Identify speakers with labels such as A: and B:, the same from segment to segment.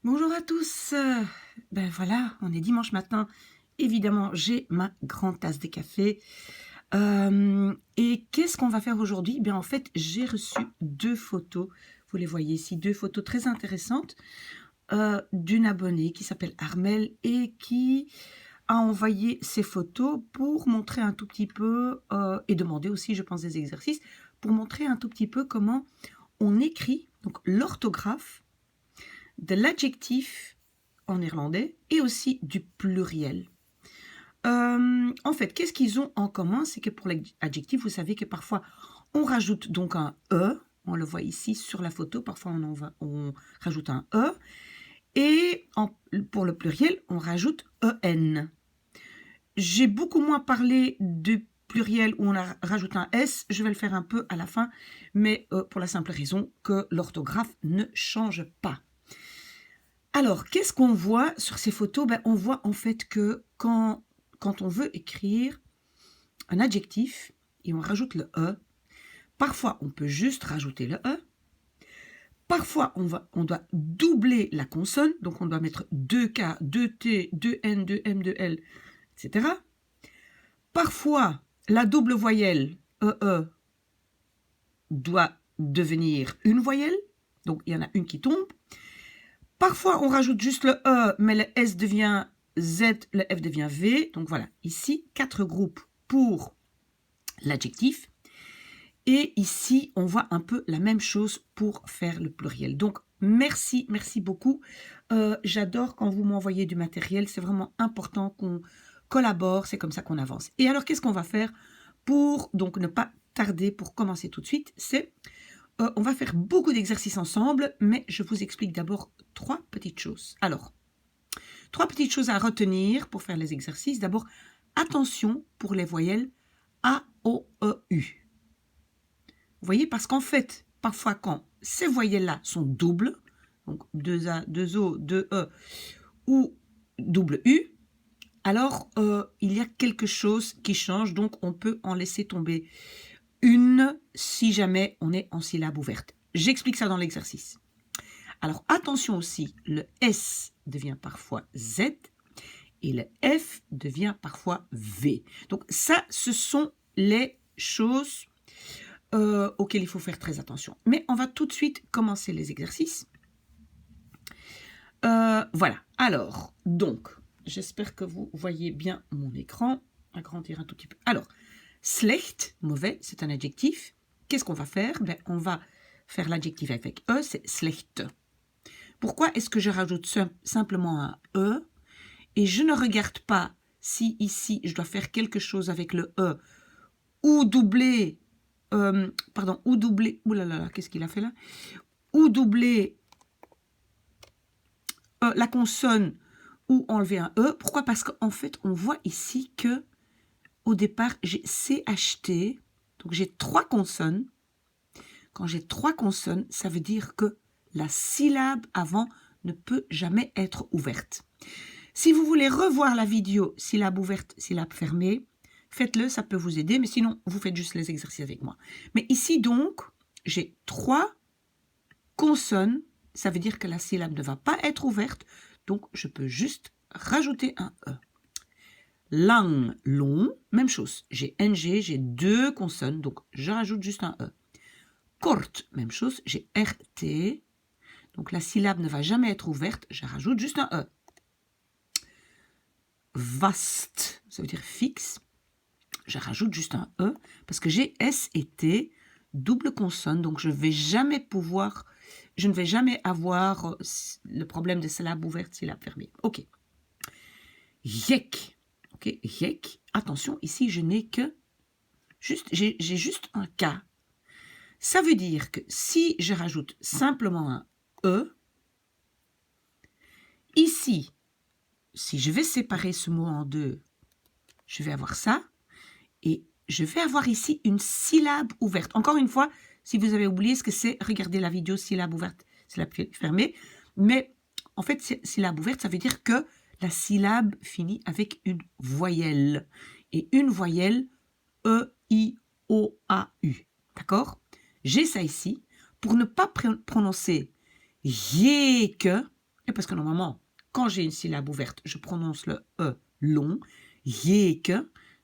A: Bonjour à tous. Ben voilà, on est dimanche matin. Évidemment, j'ai ma grande tasse de café. Et qu'est-ce qu'on va faire aujourd'hui? En fait, j'ai reçu deux photos. Vous les voyez ici, deux photos très intéressantes d'une abonnée qui s'appelle Armel et qui a envoyé ces photos pour montrer un tout petit peu et demander aussi, je pense, des exercices pour montrer un tout petit peu comment on écrit, donc l'orthographe de l'adjectif en néerlandais et aussi du pluriel. En fait, qu'est-ce qu'ils ont en commun? C'est que pour l'adjectif, vous savez que parfois on rajoute donc un E, on le voit ici sur la photo, parfois on rajoute un E, et pour le pluriel, on rajoute EN. J'ai beaucoup moins parlé du pluriel où on rajoute un S, je vais le faire un peu à la fin, mais pour la simple raison que l'orthographe ne change pas. Alors, qu'est-ce qu'on voit sur ces photos? On voit en fait que quand on veut écrire un adjectif et on rajoute le E, parfois on peut juste rajouter le E, parfois on doit doubler la consonne, donc on doit mettre 2K, 2T, 2N, 2M, 2L, etc. Parfois, la double voyelle EE doit devenir une voyelle, donc il y en a une qui tombe. Parfois, on rajoute juste le E, mais le S devient Z, le F devient V. Donc voilà, ici, 4 groupes pour l'adjectif. Et ici, on voit un peu la même chose pour faire le pluriel. Donc, merci beaucoup. J'adore quand vous m'envoyez du matériel. C'est vraiment important qu'on collabore. C'est comme ça qu'on avance. Et alors, qu'est-ce qu'on va faire pour donc ne pas tarder pour commencer tout de suite? On va faire beaucoup d'exercices ensemble, mais je vous explique d'abord 3 petites choses. Alors, 3 petites choses à retenir pour faire les exercices. D'abord, attention pour les voyelles A, O, E, U. Vous voyez, parce qu'en fait, parfois quand ces voyelles-là sont doubles, donc 2 A, 2 O, 2 E ou double U, alors il y a quelque chose qui change, donc on peut en laisser tomber une si jamais on est en syllabe ouverte. J'explique ça dans l'exercice. Alors attention aussi, le S devient parfois Z et le F devient parfois V. Donc ça, ce sont les choses auxquelles il faut faire très attention. Mais on va tout de suite commencer les exercices. Voilà. Alors, donc, j'espère que vous voyez bien mon écran. Agrandir un tout petit peu. Alors, slecht, mauvais, c'est un adjectif. Qu'est-ce qu'on va faire? On va faire l'adjectif avec E, c'est slecht. Pourquoi est-ce que je rajoute simplement un E et je ne regarde pas si ici je dois faire quelque chose avec le E ou doubler, oulala, qu'est-ce qu'il a fait là? Ou doubler la consonne ou enlever un E. Pourquoi? Parce qu'en fait, on voit ici que au départ, j'ai CHT, donc j'ai 3 consonnes. Quand j'ai 3 consonnes, ça veut dire que la syllabe avant ne peut jamais être ouverte. Si vous voulez revoir la vidéo syllabe ouverte, syllabe fermée, faites-le, ça peut vous aider, mais sinon, vous faites juste les exercices avec moi. Mais ici donc, j'ai 3 consonnes, ça veut dire que la syllabe ne va pas être ouverte, donc je peux juste rajouter un E. Lang, long, même chose. J'ai NG, j'ai 2 consonnes, donc je rajoute juste un E. Kort, même chose, j'ai RT, donc la syllabe ne va jamais être ouverte, je rajoute juste un E. Vast, ça veut dire fixe, je rajoute juste un E, parce que j'ai S et T, double consonne, donc je ne vais jamais avoir le problème de syllabe ouverte, syllabe fermée. Ok. Yek. Ok, yek. Attention, ici, je n'ai que j'ai juste un K. Ça veut dire que si je rajoute simplement un E, ici, si je vais séparer ce mot en deux, je vais avoir ça, et je vais avoir ici une syllabe ouverte. Encore une fois, si vous avez oublié ce que c'est, regardez la vidéo syllabe ouverte, syllabe fermée. Mais en fait, syllabe ouverte, ça veut dire que la syllabe finit avec une voyelle. Et une voyelle, E-I-O-A-U. D'accord? J'ai ça ici. Pour ne pas prononcer yéke, Et parce que normalement, quand j'ai une syllabe ouverte, je prononce le E long, yek.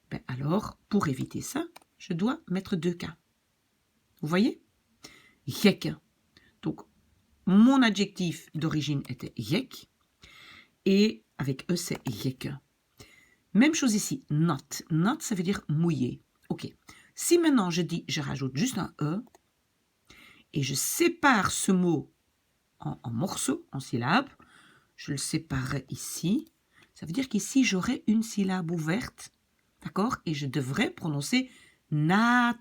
A: Ben alors, pour éviter ça, je dois mettre 2 K. Vous voyez? Yek. Donc, mon adjectif d'origine était yek. Et avec E, c'est yek. Même chose ici, not. Not, ça veut dire mouillé. Ok. Si maintenant je dis, je rajoute juste un E, et je sépare ce mot en morceaux, en syllabes, je le séparerai ici. Ça veut dire qu'ici, j'aurai une syllabe ouverte, d'accord? Et je devrais prononcer nat.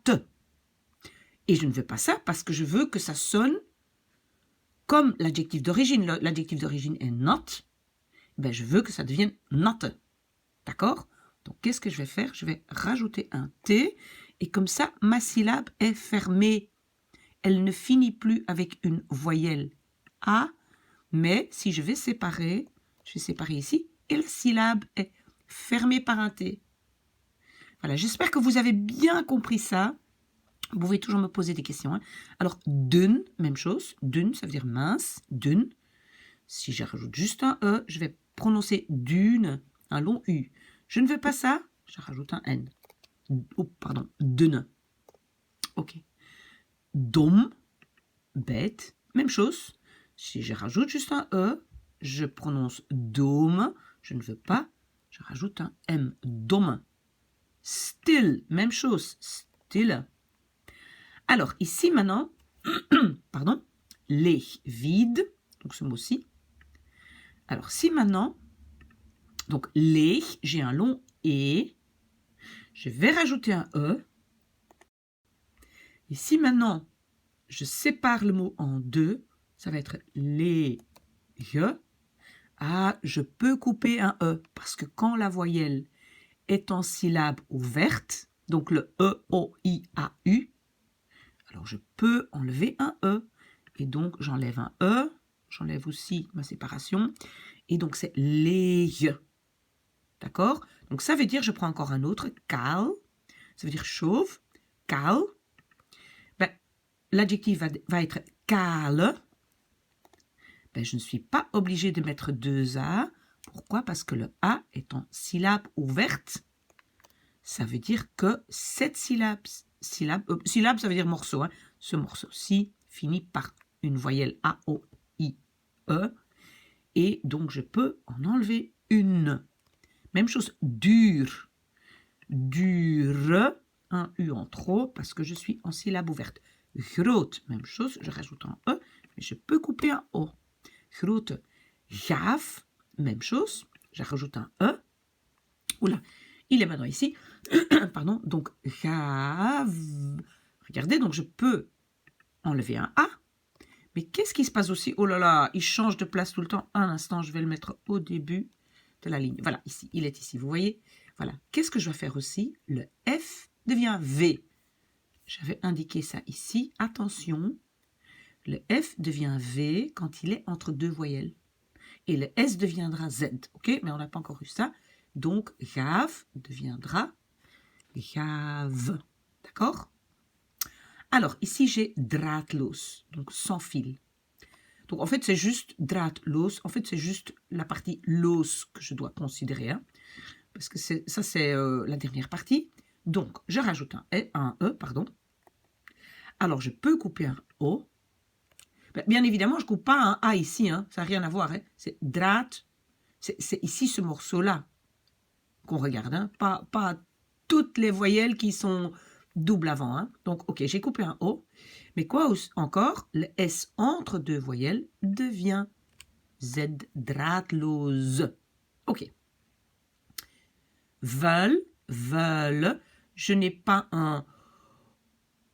A: Et je ne veux pas ça parce que je veux que ça sonne comme l'adjectif d'origine. L'adjectif d'origine est not. Ben, je veux que ça devienne not. D'accord? Donc, qu'est-ce que je vais faire? Je vais rajouter un T. Et comme ça, ma syllabe est fermée. Elle ne finit plus avec une voyelle A. Mais si je vais séparer ici. Et la syllabe est fermée par un T. Voilà, j'espère que vous avez bien compris ça. Vous pouvez toujours me poser des questions. Hein. Alors, dun, même chose. Dun, ça veut dire mince. Dun. Si je rajoute juste un E, je vais prononcer dune, un long U. Je ne veux pas ça, je rajoute un N. Oh, pardon, dun. Ok. Dom, bête, même chose. Si je rajoute juste un E, je prononce dôme. Je ne veux pas, je rajoute un M. Dom. Still, même chose. Still. Alors, ici maintenant, pardon, les, vide, donc ce mot-ci. Alors, si maintenant, donc les, j'ai un long E, je vais rajouter un E. Et si maintenant, je sépare le mot en deux, ça va être les, ah, je peux couper un E, parce que quand la voyelle est en syllabe ouverte, donc le E, O, I, A, U, alors je peux enlever un E. Et donc, j'enlève un E, j'enlève aussi ma séparation, et donc c'est les. D'accord? Donc ça veut dire, je prends encore un autre, cal, ça veut dire chauve, cal. Ben, l'adjectif va être cal. Ben, je ne suis pas obligée de mettre 2 A. Pourquoi? Parce que le A est en syllabe ouverte. Ça veut dire que cette syllabe, syllabe ça veut dire morceau. Hein. Ce morceau-ci finit par une voyelle A, O, I, E. Et donc, je peux en enlever une. Même chose, dur. Dure, un U en trop, parce que je suis en syllabe ouverte. Groot, même chose, je rajoute un E, mais je peux couper un O. Grote, gaaf, même chose, je rajoute un E. Oula, il est maintenant ici. Pardon, donc gaaf. Regardez, donc je peux enlever un A. Mais qu'est-ce qui se passe aussi? Oh là là, il change de place tout le temps. Un instant, je vais le mettre au début de la ligne. Voilà, ici, il est ici, vous voyez? Voilà. Qu'est-ce que je dois faire aussi? Le F devient V. J'avais indiqué ça ici. Attention, le F devient V quand il est entre deux voyelles. Et le S deviendra Z. Ok? Mais on n'a pas encore eu ça. Donc, gaaf deviendra gaaf. D'accord? Alors, ici, j'ai draadloos, donc sans fil. Donc, en fait, c'est juste draadloos. En fait, c'est juste la partie loos que je dois considérer. Hein, parce que ça, c'est la dernière partie. Donc, je rajoute un E, pardon. Alors, je peux couper un O. Bien évidemment, je ne coupe pas un A ici. Hein, ça n'a rien à voir. Hein, c'est draad. C'est ici ce morceau-là qu'on regarde. Hein, pas toutes les voyelles qui sont double avant. Hein. Donc, ok, j'ai coupé un O. Mais quoi encore? Le S entre deux voyelles devient Z draadloos. Ok. Veulent. Je n'ai pas un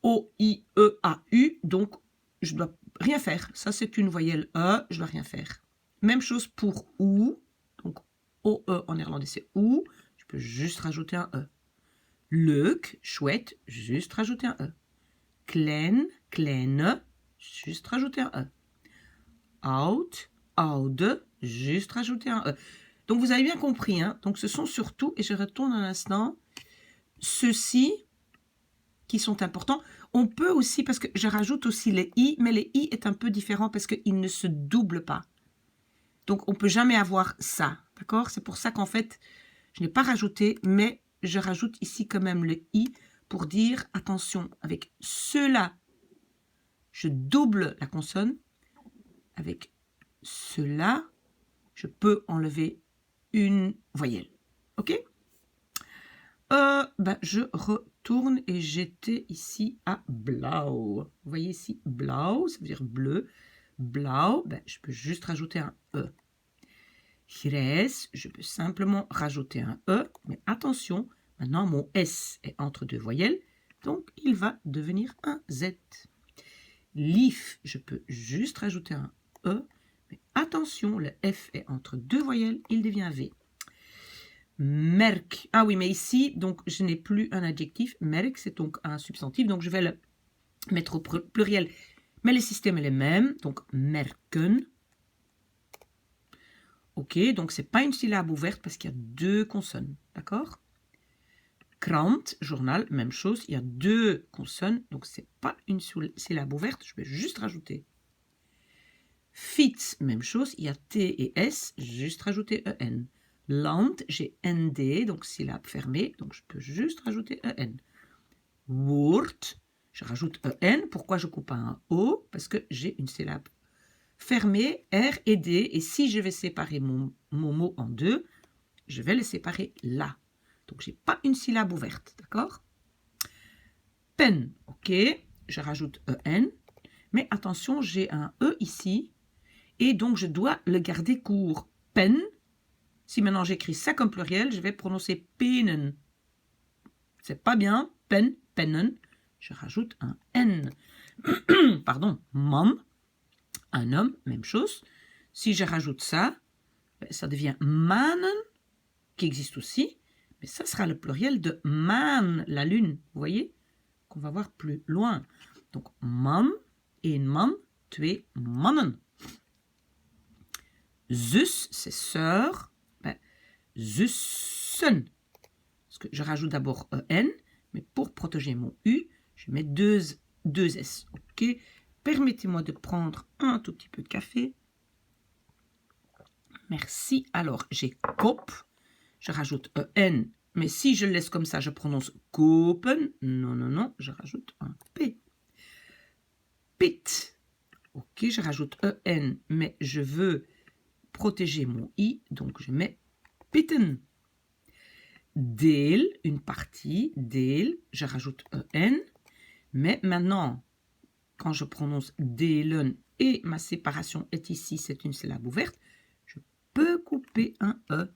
A: O-I-E-A-U, donc je ne dois rien faire. Ça, c'est une voyelle E, je ne dois rien faire. Même chose pour OU. Donc, O-E en néerlandais, c'est OU. Je peux juste rajouter un E. Leuk, chouette, juste rajouter un E. Klein, kleine, juste rajouter un E. Oud, oude, juste rajouter un E. Donc, vous avez bien compris. Hein? Donc, ce sont surtout, et je retourne un instant, ceux-ci qui sont importants. On peut aussi, parce que je rajoute aussi les I, mais les I est un peu différent parce qu'ils ne se doublent pas. Donc, on ne peut jamais avoir ça. D'accord? C'est pour ça qu'en fait, je n'ai pas rajouté, mais je rajoute ici quand même le i pour dire, attention, avec cela, je double la consonne. Avec cela, je peux enlever une voyelle. OK? Je retourne et j'étais ici à blau. Vous voyez ici, blau, ça veut dire bleu. Blau, je peux juste rajouter un E. Grijs, je peux simplement rajouter un E. Mais attention, maintenant mon S est entre deux voyelles, donc il va devenir un Z. Lief, je peux juste rajouter un E. Mais attention, le F est entre deux voyelles, il devient V. Merk. Ah oui, mais ici, donc, je n'ai plus un adjectif. Merk, c'est donc un substantif. Donc, je vais le mettre au pluriel. Mais le système est le même. Donc, merken. OK, donc, ce n'est pas une syllabe ouverte parce qu'il y a deux consonnes. D'accord? Krant, journal, même chose. Il y a deux consonnes. Donc, ce n'est pas une syllabe ouverte. Je vais juste rajouter. Fiets, même chose. Il y a T et S. Juste rajouter EN. Land, j'ai ND, donc syllabe fermée, donc je peux juste rajouter EN. Woord, je rajoute EN. Pourquoi je coupe un O? Parce que j'ai une syllabe fermée, R et D, et si je vais séparer mon mot en deux, je vais le séparer là. Donc, je n'ai pas une syllabe ouverte, d'accord? Pen, ok, je rajoute EN, mais attention, j'ai un E ici, et donc je dois le garder court. Pen. Si maintenant j'écris ça comme pluriel, je vais prononcer penen. C'est pas bien. Pen, pennen. Je rajoute un N. Pardon. Man. Un homme, même chose. Si je rajoute ça, ça devient mannen, qui existe aussi. Mais ça sera le pluriel de man, la lune. Vous voyez? Qu'on va voir plus loin. Donc, man, een man, twee mannen. Zus, c'est sœur. Zussen. Parce que je rajoute d'abord EN, mais pour protéger mon U, je mets deux S. Ok. Permettez-moi de prendre un tout petit peu de café. Merci. Alors, j'ai kop. Je rajoute EN, mais si je le laisse comme ça, je prononce kopen. Non, non, non, je rajoute un P. Pit. Ok, je rajoute EN, mais je veux protéger mon I, donc je mets pitten. Deel, une partie, deel, je rajoute EN, mais maintenant, quand je prononce deelen et ma séparation est ici, c'est une syllabe ouverte, je peux couper un E.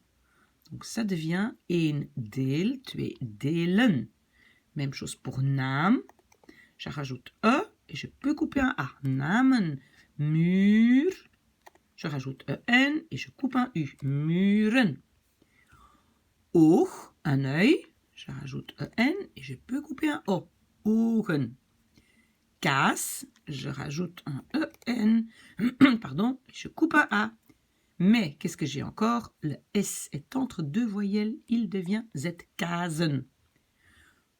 A: Donc ça devient een deel, twee delen. Même chose pour naam, je rajoute E et je peux couper un A. Namen, mur, je rajoute EN et je coupe un U. Muren. Oog, un œil, je rajoute EN et je peux couper un O. Ogen. Kaas, je rajoute un EN, pardon, et je coupe un A. Mais, qu'est-ce que j'ai encore? Le S est entre deux voyelles, il devient Z. Kazen.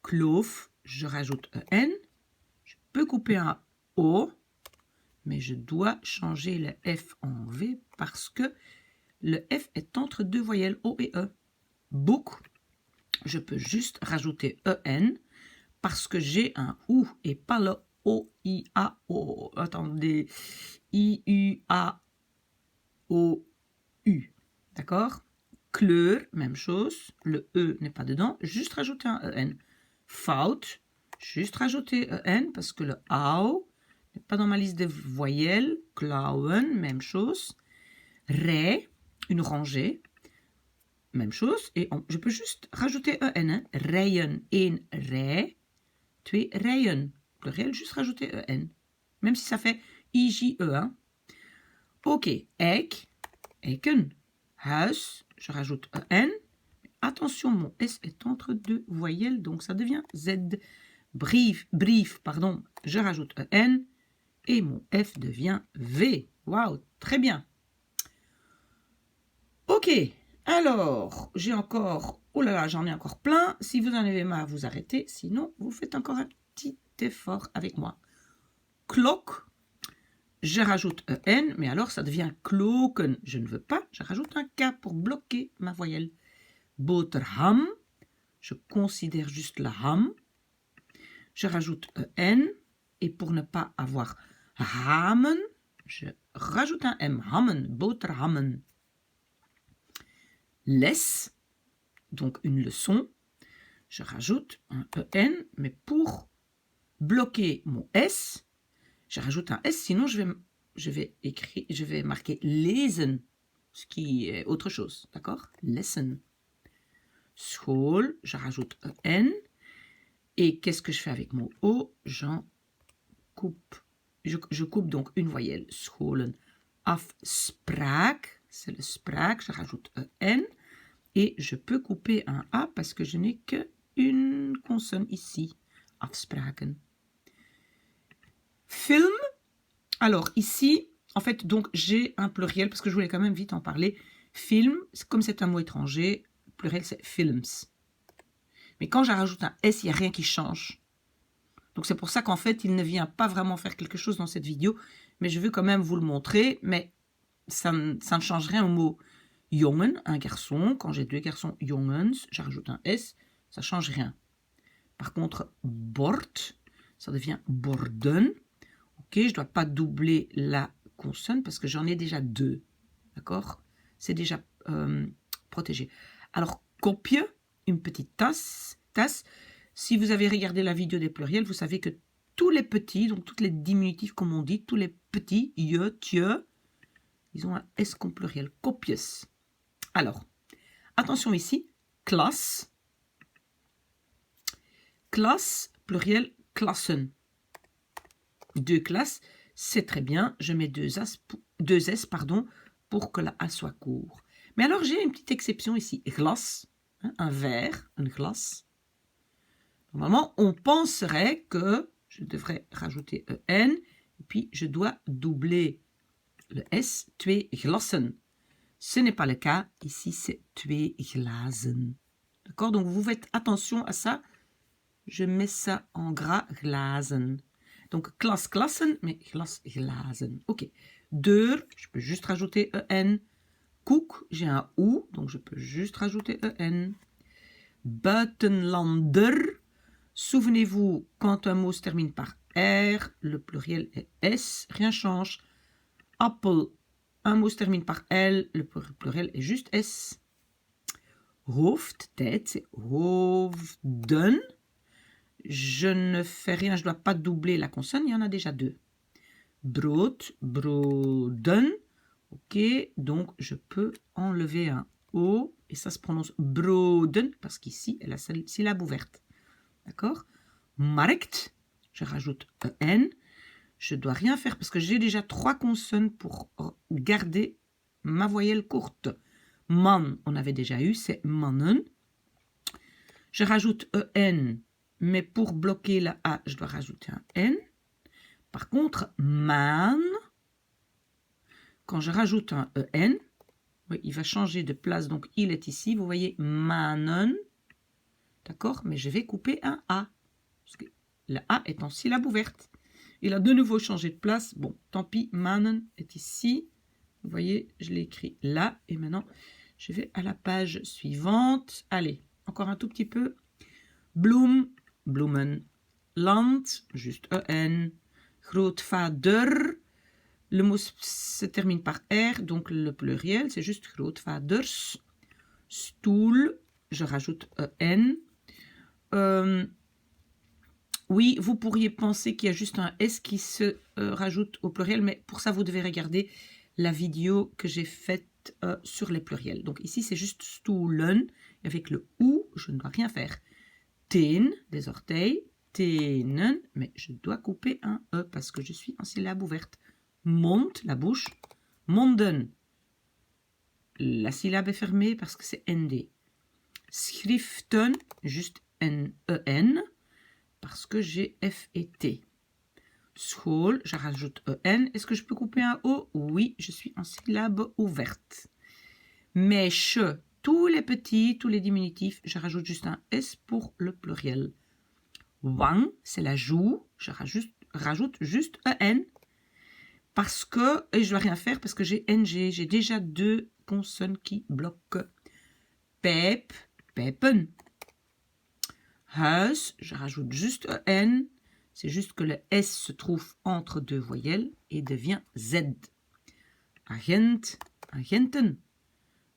A: Kloof, je rajoute EN, je peux couper un O, mais je dois changer le F en V parce que le F est entre deux voyelles O et E. Book, je peux juste rajouter EN parce que j'ai un OU et pas le O-I-A-O. Attendez, I-U-A-O-U. D'accord? Kleur, même chose. Le E n'est pas dedans. Juste rajouter un EN. Fout, juste rajouter EN parce que le AO n'est pas dans ma liste de voyelles. Klauwen, même chose. Rij, une rangée. Même chose, et je peux juste rajouter EN. Hein. Rijen, een rij, twee rijen. Pluriel, juste rajouter EN. Même si ça fait IJE. Hein. Ok, eik, eiken. Huis, je rajoute EN. Attention, mon S est entre deux voyelles, donc ça devient Z. Brief, pardon, je rajoute EN. Et mon F devient V. Waouh, très bien. Ok. Alors, j'ai encore, oh là là, j'en ai encore plein. Si vous en avez marre, vous arrêtez. Sinon, vous faites encore un petit effort avec moi. Clock, Je rajoute EN, mais alors ça devient kloken. Je ne veux pas, je rajoute un K pour bloquer ma voyelle. Boterham, je considère juste la ham. Je rajoute EN, et pour ne pas avoir ramen, je rajoute un M. Hammen, boterhammen. Les, donc une leçon, je rajoute un EN, mais pour bloquer mon S, je rajoute un S, sinon je vais marquer lesen, ce qui est autre chose, d'accord? Lesen. School, je rajoute EN, et qu'est-ce que je fais avec mon O? J'en coupe. Je coupe donc une voyelle. Scholen. Afspraak, c'est le spraak, je rajoute EN, et je peux couper un A parce que je n'ai qu'une consonne ici. Afspraken. Film. Alors ici, en fait, donc j'ai un pluriel parce que je voulais quand même vite en parler. Film, comme c'est un mot étranger, le pluriel c'est films. Mais quand je rajoute un S, il n'y a rien qui change. Donc c'est pour ça qu'en fait, il ne vient pas vraiment faire quelque chose dans cette vidéo. Mais je veux quand même vous le montrer. Mais ça ne change rien au mot jongen, un garçon. Quand j'ai deux garçons, jongens, je rajoute un S, ça ne change rien. Par contre, bord, ça devient borden. Ok, je ne dois pas doubler la consonne parce que j'en ai déjà deux. D'accord? C'est déjà protégé. Alors, kopje, une petite tasse. Si vous avez regardé la vidéo des pluriels, vous savez que tous les petits, donc toutes les diminutifs comme on dit, tous les petits, je, tje, ils ont un S comme pluriel. Kopjes. Alors, attention ici, classe. Classe, pluriel, klassen. Deux classes, c'est très bien. Je mets deux S pour que la A soit court. Mais alors, j'ai une petite exception ici. Glas, un verre, un glas. Normalement, on penserait que je devrais rajouter EN, et puis je dois doubler le S, twee glassen. Ce n'est pas le cas. Ici, c'est twee glazen. D'accord? Donc, vous faites attention à ça. Je mets ça en gras, glazen. Donc, klas, klassen, mais glas, glazen. Ok. Deur, je peux juste rajouter EN. Koek, j'ai un OU, donc je peux juste rajouter EN. Buitenlander. Souvenez-vous, quand un mot se termine par R, le pluriel est S, rien change. Appel, un mot se termine par L, le pluriel est juste S. Hoofd, tête, c'est hoofden. Je ne fais rien, je ne dois pas doubler la consonne, il y en a déjà deux. Brood, broden. Ok, donc je peux enlever un O, et ça se prononce broden, parce qu'ici, elle a la syllabe ouverte. D'accord? Markt, je rajoute EN. Je ne dois rien faire parce que j'ai déjà trois consonnes pour garder ma voyelle courte. Man, on avait déjà eu, c'est mannen. Je rajoute EN, mais pour bloquer la A, je dois rajouter un N. Par contre, man, quand je rajoute un EN, oui, il va changer de place, donc il est ici. Vous voyez, mannen. D'accord? Mais je vais couper un A. Parce que le A est en syllabe ouverte. Il a de nouveau changé de place. Bon, tant pis, mannen est ici. Vous voyez, je l'ai écrit là. Et maintenant, je vais à la page suivante. Allez, encore un tout petit peu. Bloem, bloemen. Land, juste EN. Grootvader. Le mot se termine par R, donc le pluriel, c'est juste grootvaders. Stoel, je rajoute EN. Oui, vous pourriez penser qu'il y a juste un S qui se rajoute au pluriel, mais pour ça, vous devez regarder la vidéo que j'ai faite sur les pluriels. Donc ici, c'est juste stoelen. Avec le OU, je ne dois rien faire. Teen, des orteils. Tenen, mais je dois couper un E parce que je suis en syllabe ouverte. Mond, la bouche. Monden, la syllabe est fermée parce que c'est ND. Schriften, juste N-E-N, parce que j'ai F et T. School, je rajoute EN. Est-ce que je peux couper un O? Oui, je suis en syllabe ouverte. Mèche, tous les petits, tous les diminutifs, je rajoute juste un S pour le pluriel. Wang, c'est la joue, je rajoute juste EN. Parce que, et je dois rien faire parce que j'ai NG, j'ai déjà 2 consonnes qui bloquent. Pep, pepen. Huis, je rajoute juste N, c'est juste que le S se trouve entre 2 voyelles et devient Z. Agent, agenten.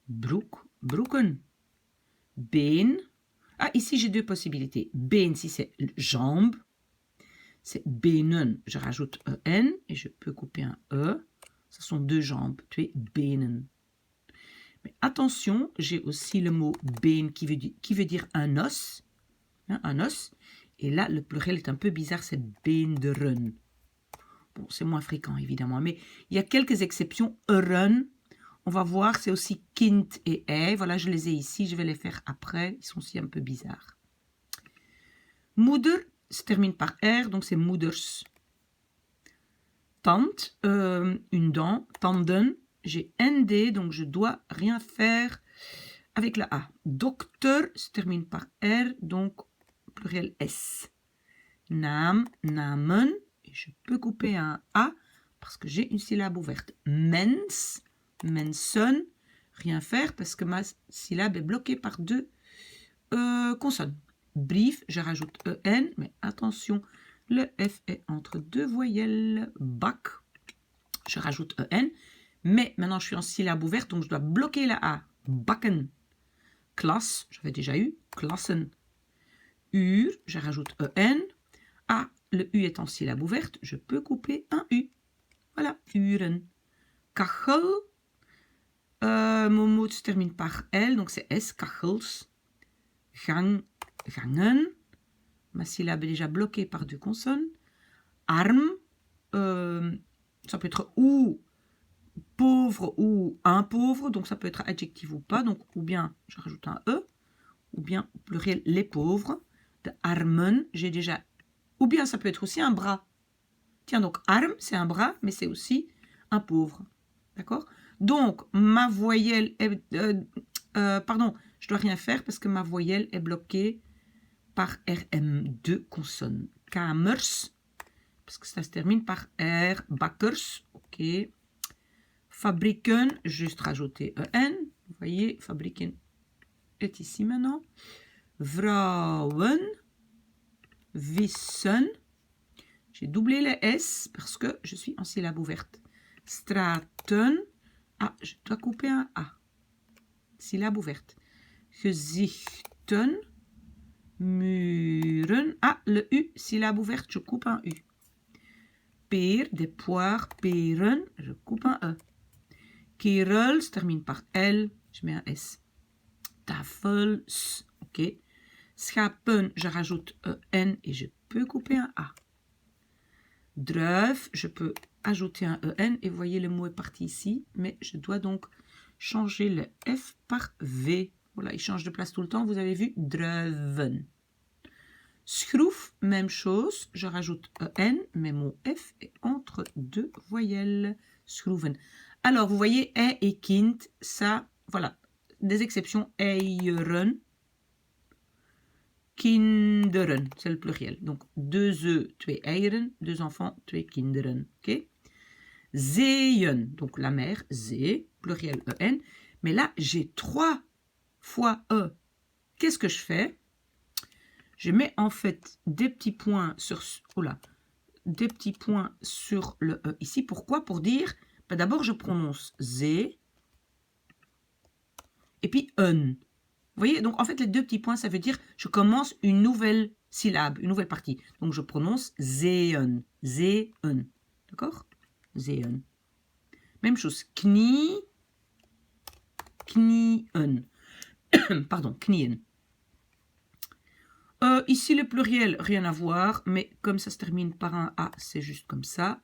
A: Broek, broeken. Been. Ah, ici j'ai 2 possibilités. Been, si c'est jambe, c'est benen. Je rajoute EN et je peux couper un E. Ce sont 2 jambes, tu es benen. Mais attention, j'ai aussi le mot been qui veut dire un os. Hein, un os. Et là, le pluriel est un peu bizarre, c'est beenderen. Bon, c'est moins fréquent, évidemment. Mais il y a quelques exceptions. Eren, on va voir, c'est aussi kind et ei. Voilà, je les ai ici, je vais les faire après. Ils sont aussi un peu bizarres. Moeder se termine par R, donc c'est moeders. Tante, une dent. Tanden, j'ai ND, donc je dois rien faire avec la A. Docteur se termine par R, donc pluriel S. Naam, namen, et je peux couper un A parce que j'ai une syllabe ouverte. Mens, mensen, rien faire parce que ma syllabe est bloquée par 2 consonnes. Brief, je rajoute EN, mais attention, le F est entre 2 voyelles. Bac, je rajoute EN, mais maintenant je suis en syllabe ouverte, donc je dois bloquer la A. Bakken. Classe, j'avais déjà eu, klassen. Uur, je rajoute EN. Ah, le U est en syllabe ouverte, je peux couper un U. Voilà, uren. Kachel, mon mot se termine par L, donc c'est S, kachels. Gang, gangen, ma syllabe est déjà bloquée par 2 consonnes. Arm, ça peut être ou pauvre ou un pauvre, donc ça peut être adjectif ou pas, donc ou bien je rajoute un E, ou bien pluriel les pauvres. De armen, j'ai déjà, ou bien ça peut être aussi un bras. Tiens, donc arm, c'est un bras, mais c'est aussi un pauvre. D'accord? Donc, ma voyelle est... pardon, je dois rien faire parce que ma voyelle est bloquée par RM, 2 consonnes. Kamers, parce que ça se termine par R. Bakkers, ok. Fabriken, juste rajouter EN. Vous voyez, fabriken est ici maintenant. Vrouwen, vissen. J'ai doublé les S parce que je suis en syllabe ouverte. Straten. Ah, je dois couper un A. Syllabe ouverte. Gezichten. Muren. Ah, le U, syllabe ouverte, je coupe un U. Peer, des poires, peren, je coupe un E. Kerel se termine par L, je mets un S. Tafels, ok. Schapen, je rajoute EN et je peux couper un A. Druif, je peux ajouter un EN et vous voyez le mot est parti ici, mais je dois donc changer le F par V. Voilà, il change de place tout le temps, vous avez vu, druiven. Schroef, même chose, je rajoute EN, mais mon F est entre 2 voyelles. Schroeven. Alors, vous voyez, et kind, ça, voilà, des exceptions, eieren, kinderen, c'est le pluriel. Donc, 2 œufs, 2 eieren, 2 enfants, 2 kinderen, ok? Zeeën, donc la mer, zee, pluriel EN, mais là, j'ai 3 fois E. Qu'est-ce que je fais? Je mets en fait des petits points sur, des petits points sur le E ici. Pourquoi? Pour dire, ben d'abord je prononce zee et puis un. Vous voyez, donc en fait les 2 petits points, ça veut dire je commence une nouvelle syllabe, une nouvelle partie. Donc je prononce zeeën, zeeën, d'accord? Zeeën. Même chose, knie, knieën. Pardon, knieën. Ici, le pluriel, rien à voir, mais comme ça se termine par un A, c'est juste comme ça.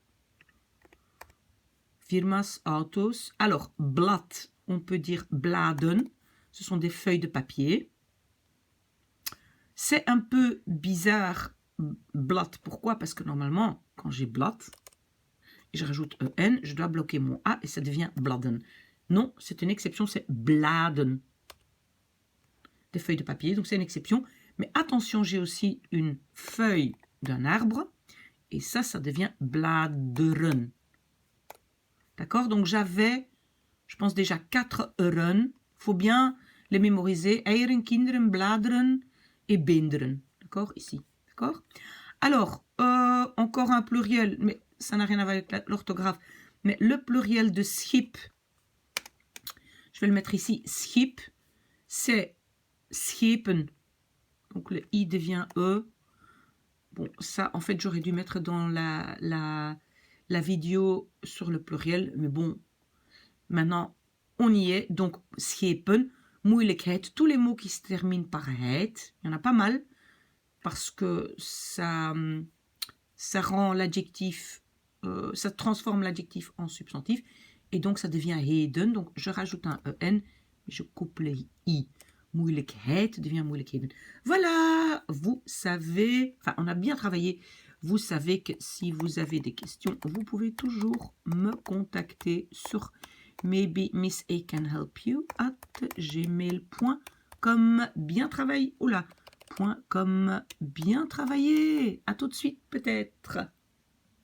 A: Firmas, autos. Alors, blad, on peut dire bladen. Ce sont des feuilles de papier. C'est un peu bizarre, blad. Pourquoi? Parce que normalement, quand j'ai blad, et je rajoute EN, je dois bloquer mon A et ça devient bladen. Non, c'est une exception, c'est bladen. Des feuilles de papier, donc c'est une exception. Mais attention, j'ai aussi une feuille d'un arbre. Et ça devient bladeren. D'accord? Donc j'avais, je pense déjà 4 euren. Faut bien les mémoriser. Eieren, kinderen, bladeren et beenderen. D'accord? Ici. D'accord? Alors, encore un pluriel, mais ça n'a rien à voir avec l'orthographe. Mais le pluriel de schip, je vais le mettre ici, schip, c'est schepen. Donc le i devient e. Bon, ça, en fait, j'aurais dû mettre dans la vidéo sur le pluriel, mais bon, maintenant, on y est. Donc, schepen, moeilijkheid, tous les mots qui se terminent par het, il y en a pas mal, parce que ça rend l'adjectif, ça transforme l'adjectif en substantif, et donc ça devient heden, donc je rajoute un en, je coupe le i. Moeilijkheid devient moeilijkheden. Voilà, vous savez, enfin on a bien travaillé, vous savez que si vous avez des questions, vous pouvez toujours me contacter sur maybeMissAcanHelpYou@gmail.com. Bien travaillé, oula, .com, bien travaillé, à tout de suite peut-être.